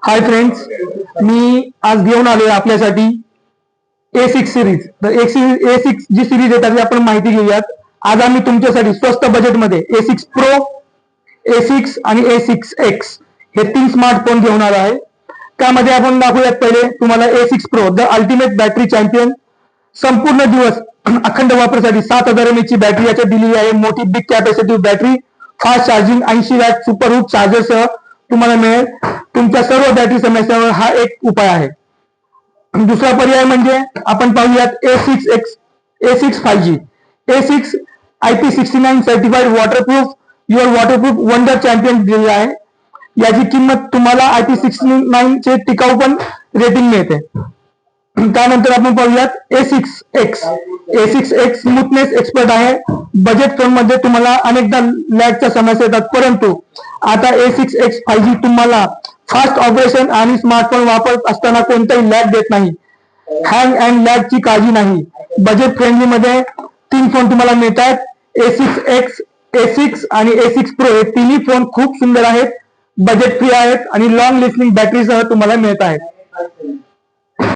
Hi friends, मी आज घेऊन आलोय आपल्यासाठी A6 सिरीज. तर A6 जी सिरीज आहे त्याची आपण माहिती घेऊयात. आज आम्ही तुमच्यासाठी स्वस्त बजेटमध्ये A6 Pro, A6 आणि A6X हे 3 स्मार्टफोन घेऊन आलो आहे. त्यामध्ये आपण दाखवूयात पहिले तुम्हाला A6 Pro the ultimate battery champion. संपूर्ण दिवस अखंड वापरासाठी 7000 mAh ची बॅटरी याच्यात दिलेली आहे. मोठी big capacity battery, fast charging, 80 watt सुपरहूड चार्जरसह तुम्हाला मिळेल. तुमच्या सर्व बॅटरी समस्यांवर हा एक उपाय आहे. दुसरा पर्याय म्हणजे आपण पाहूयात A6 5G. A6 IP69 certified waterproof, your waterproof wonder champion दिलेला आहे. याची किंमत तुम्हाला IP69 चे टिकाऊ पण रेटिंग मिळते. त्यानंतर आपण पाहूयात A6X स्मूथनेस एक्सपर्ट आहे. बजेट फोन मध्ये तुम्हाला अनेकदा लॅगच्या समस्या येतात, परंतु आता A6X 5G तुम्हाला फास्ट ऑपरेशन आणि स्मार्टफोन वापरत असताना कोणताही लॅग देत नाही. हँग अँड लॅगची काळजी नाही. बजेट फ्रेंडली मध्ये 3 फोन तुम्हाला मिळतात. A6X, A6 आणि A6 Pro हे तिन्ही फोन खूप सुंदर आहेत, बजेट फ्री आहेत आणि लॉंग लिस्निंग बॅटरीसह तुम्हाला मिळत आहेत.